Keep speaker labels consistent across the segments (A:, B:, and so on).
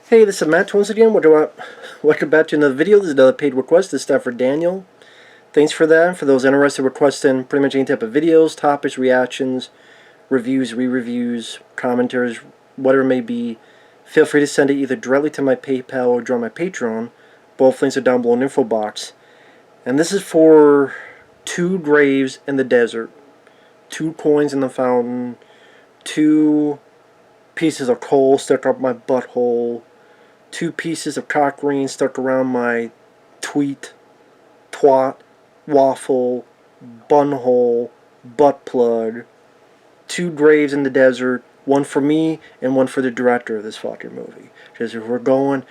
A: Hey, this is Matt once again. Welcome back to another video. This is another paid request. This stuff for Daniel. Thanks for that. For those interested in requesting pretty much any type of videos, topics, reactions, reviews, re-reviews, commentaries, whatever it may be, feel free to send it either directly to my PayPal or join my Patreon. Both links are down below in the info box. And this is for 2 graves in the desert, 2 coins in the fountain, 2 pieces of coal stuck up my butthole, 2 pieces of cock ring stuck around my twat, waffle, bunhole, butt plug, 2 graves in the desert, one for me and one for the director of this fucking movie. Because if we're going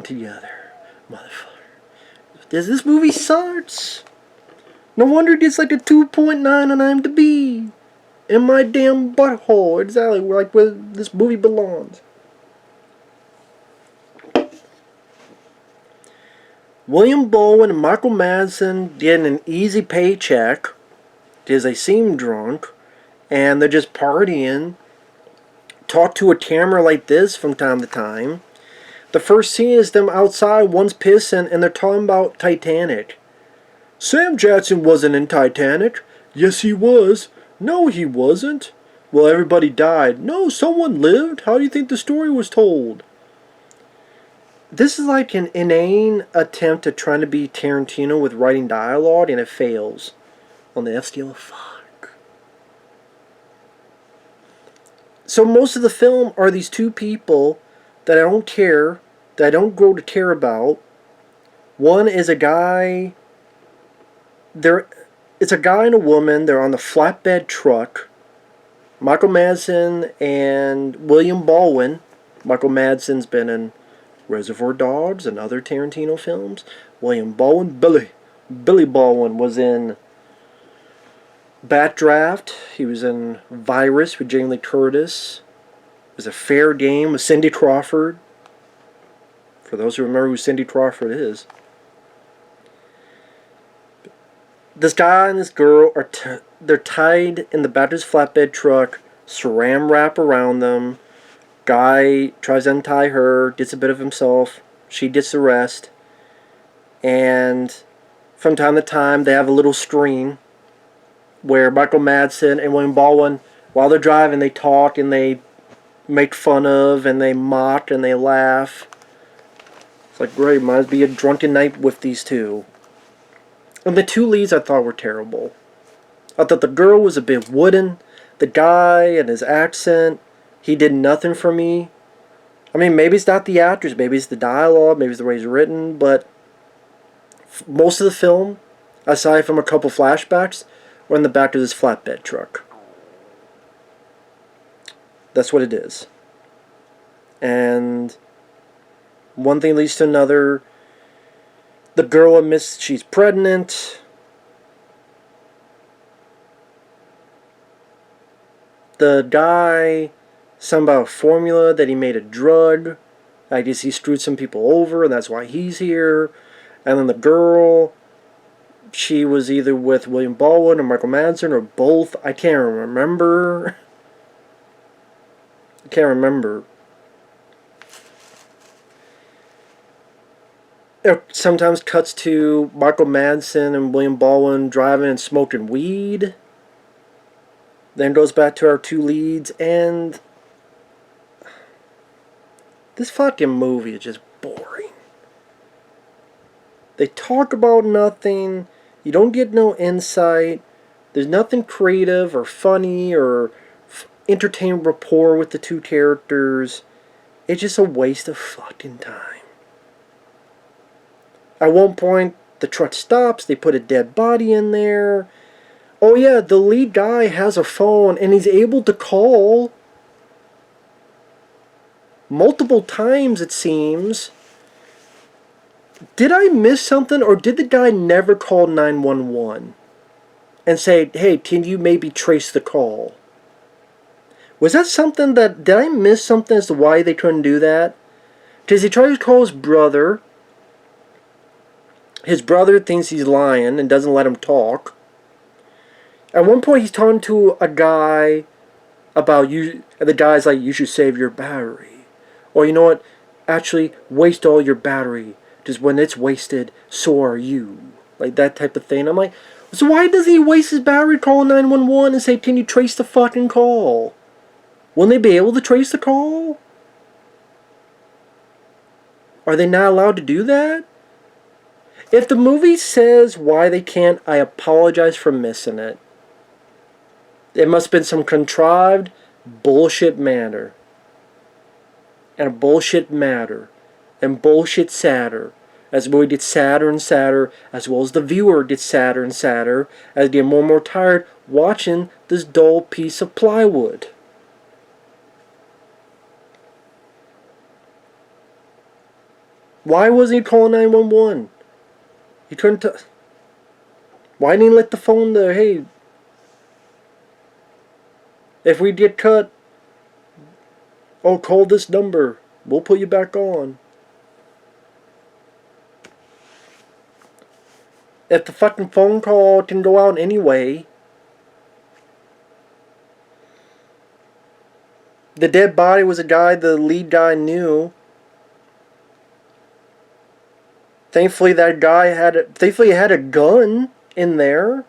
A: together, motherfucker. This movie sucks. No wonder it gets like a 2.9 on IMDb. In my damn butthole, exactly like where this movie belongs. William Bowen and Michael Madsen getting an easy paycheck because they seem drunk and they're just partying. Talk to a camera like this from time to time. The first scene is them outside, one's pissing, and they're talking about Titanic. Sam Jackson wasn't in Titanic. Yes, he was. No, he wasn't. Well, everybody died. No, someone lived. How do you think the story was told? This is like an inane attempt at trying to be Tarantino with writing dialogue, and it fails on the F scale of fuck. So most of the film are these 2 people that I don't care, that I don't grow to care about. One is a guy. It's a guy and a woman. They're on the flatbed truck. Michael Madsen and William Baldwin. Michael Madsen's been in Reservoir Dogs and other Tarantino films. William Baldwin, Billy Baldwin was in Backdraft. He was in Virus with Jamie Lee Curtis. It was a Fair Game with Cindy Crawford. For those who remember who Cindy Crawford is. This guy and this girl they're tied in the back of his flatbed truck, saran wrap around them. Guy tries to untie her, gets a bit of himself. She gets the rest. And from time to time, they have a little screen where Michael Madsen and William Baldwin, while they're driving, they talk and they make fun of and they mock and they laugh. It's like, great, might be a drunken night with these 2. And the 2 leads I thought were terrible. I thought the girl was a bit wooden. The guy and his accent, he did nothing for me. I mean, maybe it's not the actors, maybe it's the dialogue, maybe it's the way it's written, but most of the film, aside from a couple flashbacks, were in the back of this flatbed truck. That's what it is. And one thing leads to another. The girl admits she's pregnant. The guy, something about a formula that he made a drug. I guess he screwed some people over and that's why he's here. And then the girl, she was either with William Baldwin or Michael Madsen or both. I can't remember. I can't remember. It sometimes cuts to Michael Madsen and William Baldwin driving and smoking weed. Then goes back to our 2 leads, and this fucking movie is just boring. They talk about nothing. You don't get no insight. There's nothing creative or funny or entertaining rapport with the 2 characters. It's just a waste of fucking time. At one point, the truck stops. They put a dead body in there. Oh yeah, the lead guy has a phone and he's able to call multiple times, it seems. Did I miss something, or did the guy never call 911 and say, hey, can you maybe trace the call? Was that something that, did I miss something as to why they couldn't do that? Because he tries to call his brother. His brother thinks he's lying and doesn't let him talk. At one point, he's talking to a guy about you, and the guy's like, you should save your battery. Or you know what? actually waste all your battery. Just when it's wasted, so are you. Like that type of thing. I'm like, so why doesn't he waste his battery calling 911 and say, can you trace the fucking call? Wouldn't they be able to trace the call? Are they not allowed to do that? If the movie says why they can't, I apologize for missing it. It must have been some contrived bullshit matter. And a bullshit matter. And bullshit sadder. As the movie gets sadder and sadder, as well as the viewer gets sadder and sadder, as they get more and more tired watching this dull piece of plywood. Why wasn't he calling 911? He couldn't. Why didn't he let the phone there? Hey, if we get cut, oh, call this number. We'll put you back on. If the fucking phone call can go out anyway. The dead body was a guy the lead guy knew. Thankfully he had a gun in there.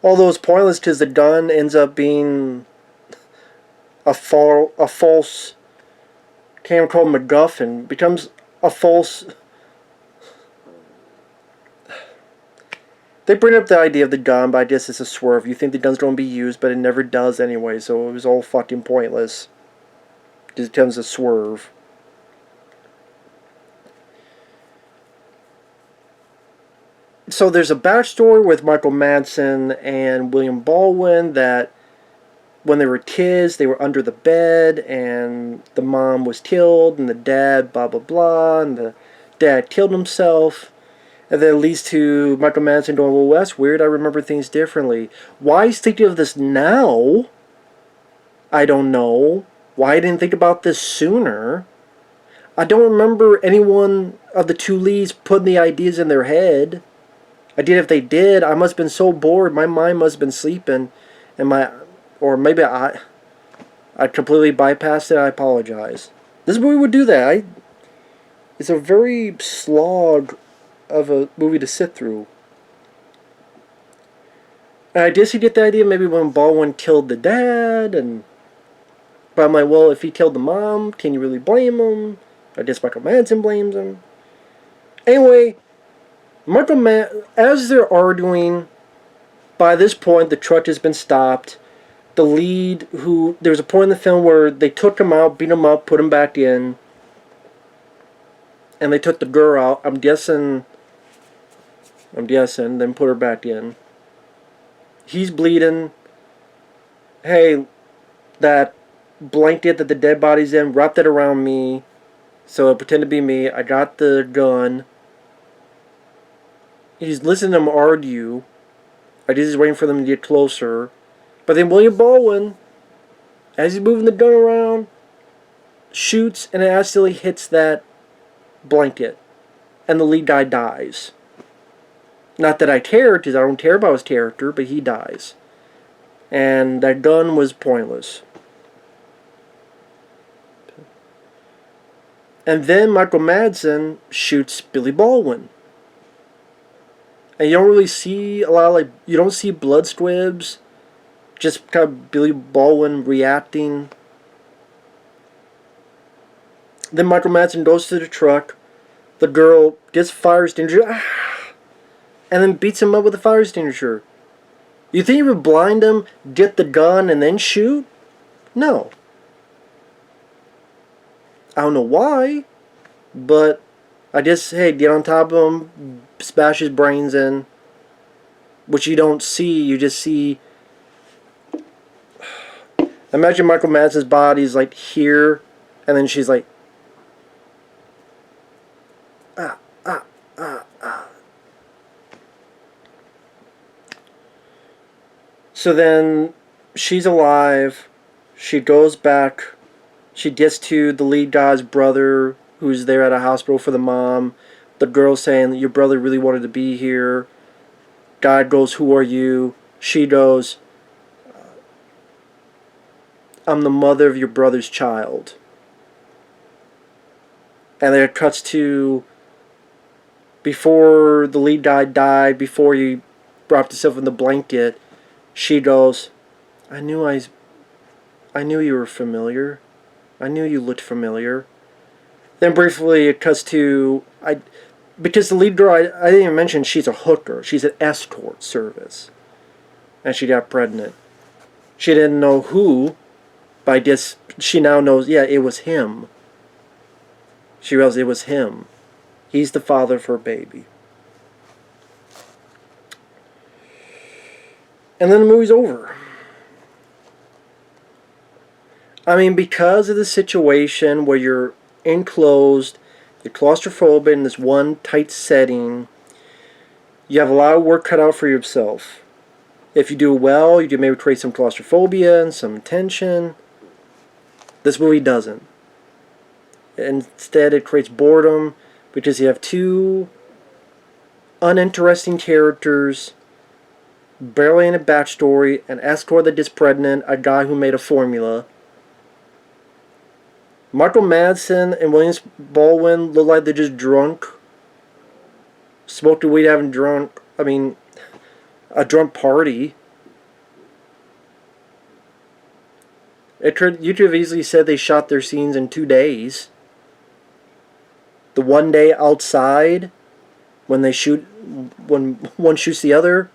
A: Although it's pointless because the gun ends up being a false, can't call MacGuffin, becomes a false. They bring up the idea of the gun, but I guess it's a swerve. You think the gun's going to be used, but it never does anyway, so it was all fucking pointless. It becomes a swerve. So there's a backstory with Michael Madsen and William Baldwin that when they were kids, they were under the bed, and the mom was killed, and the dad, blah, blah, blah, and the dad killed himself. And then it leads to Michael Madsen going, well, that's weird, I remember things differently. Why he's thinking of this now, I don't know. Why I didn't think about this sooner. I don't remember anyone of the two leads putting the ideas in their head. I did if they did. I must have been so bored. My mind must have been sleeping. Or maybe I completely bypassed it. I apologize. This movie would do that. It's a very slog of a movie to sit through. And I did get the idea maybe when Baldwin killed the dad, but I'm like, well, if he killed the mom, can you really blame him? I guess Michael Madsen blames him. Anyway, as they're arguing, by this point the truck has been stopped. The lead, there's a point in the film where they took him out, beat him up, put him back in, and they took the girl out. I'm guessing, then put her back in. He's bleeding. Hey, that blanket that the dead body's in, wrap that around me, so pretend to be me. I got the gun. He's listening to them argue. I just waiting for them to get closer. But then William Baldwin, as he's moving the gun around, shoots and it accidentally hits that blanket. And the lead guy dies. Not that I care, because I don't care about his character, but he dies. And that gun was pointless. And then Michael Madsen shoots Billy Baldwin. And you don't really see a lot of, you don't see blood squibs. Just kind of Billy Baldwin reacting. Then Michael Madsen goes to the truck. The girl gets fire extinguisher. And then beats him up with a fire extinguisher. You think he would blind him, get the gun, and then shoot? No. I don't know why. But I just, hey, get on top of him, smash his brains in. Which you don't see, you just see. Imagine Michael Madsen's body's like here, and then she's like, ah, ah, ah, ah. So then she's alive. She goes back. She gets to the lead guy's brother, who's there at a hospital for the mom. The girl saying that your brother really wanted to be here. Guy goes, who are you? She goes, I'm the mother of your brother's child. And then it cuts to before the lead guy died, before he wrapped himself in the blanket. She goes, I knew you were familiar. I knew you looked familiar. Then briefly it cuts to because the lead girl, I didn't even mention she's a hooker. She's an escort service. And she got pregnant. She didn't know who, but I guess she now knows, yeah, it was him. She realized it was him. He's the father of her baby. And then the movie's over. I mean, because of the situation where you're enclosed, you're claustrophobic in this one tight setting, you have a lot of work cut out for yourself. If you do well, you can maybe create some claustrophobia and some tension. This movie doesn't. Instead, it creates boredom because you have two uninteresting characters, barely in a backstory, an escort that gets pregnant, a guy who made a formula. Michael Madsen and William Baldwin look like they're just drunk. Smoked a weed, having drunk. I mean, a drunk party. You could have easily said they shot their scenes in 2 days. The one day outside, when one shoots the other,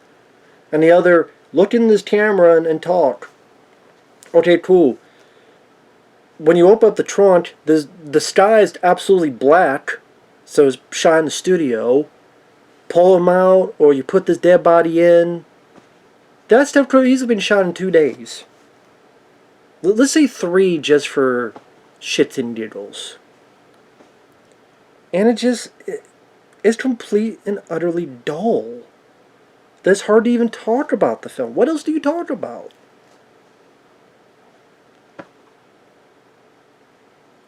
A: and the other look in this camera and talk. Okay, cool. When you open up the trunk, the sky is absolutely black, so it's shot in the studio. Pull them out, or you put this dead body in. That stuff could have easily been shot in 2 days. Let's say 3 just for shits and giggles. And it's complete and utterly dull. That's hard to even talk about the film. What else do you talk about?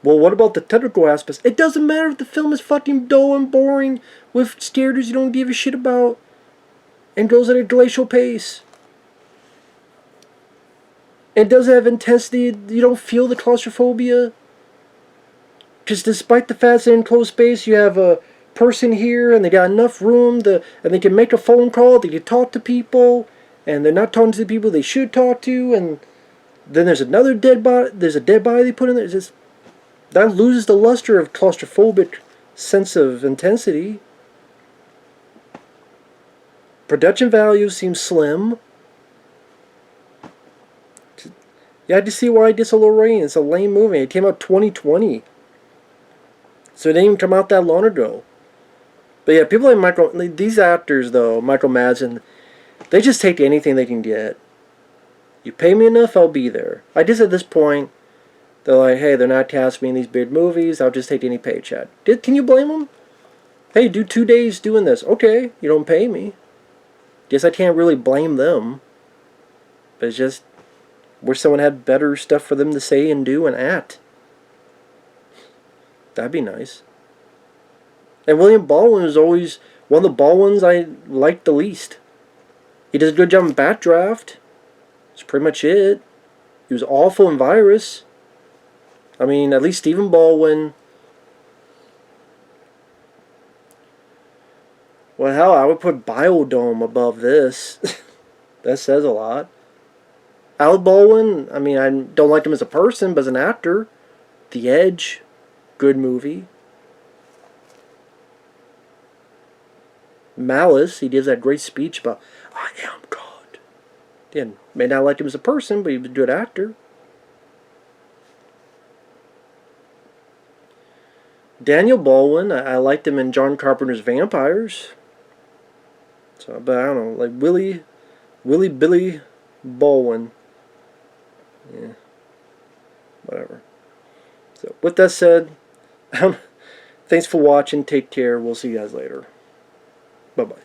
A: Well, what about the technical aspects? It doesn't matter if the film is fucking dull and boring with characters you don't give a shit about and goes at a glacial pace. It doesn't have intensity. You don't feel the claustrophobia. Because despite the fact that in closed space you have a person here and they got enough room and they can make a phone call, they can talk to people, and they're not talking to the people they should talk to, and then there's another dead body. There's a dead body they put in there. It's just, that loses the luster of claustrophobic sense of intensity. Production value seems slim. Yeah, I just see why it gets a low rating. It's a lame movie. It came out 2020. So it didn't even come out that long ago. But yeah, people like these actors though, Michael Madsen, they just take anything they can get. You pay me enough, I'll be there. I guess at this point, they're like, hey, they're not casting me in these big movies, I'll just take any paycheck. Can you blame them? Hey, do 2 days doing this. Okay, you don't pay me. Guess I can't really blame them. But it's just, wish someone had better stuff for them to say and do and act. That'd be nice. And William Baldwin is always one of the Baldwins I like the least. He does a good job in Backdraft. That's pretty much it. He was awful in Virus. I mean, at least Stephen Baldwin. Well, hell, I would put Biodome above this. That says a lot. Alec Baldwin, I mean, I don't like him as a person, but as an actor. The Edge, good movie. Malice, he gives that great speech about, I am God. Again, may not like him as a person, but he was a good actor. Daniel Baldwin, I liked him in John Carpenter's Vampires. So, but I don't know, like Willie Billy Baldwin. Yeah, whatever. So, with that said, thanks for watching. Take care. We'll see you guys later. Bye-bye.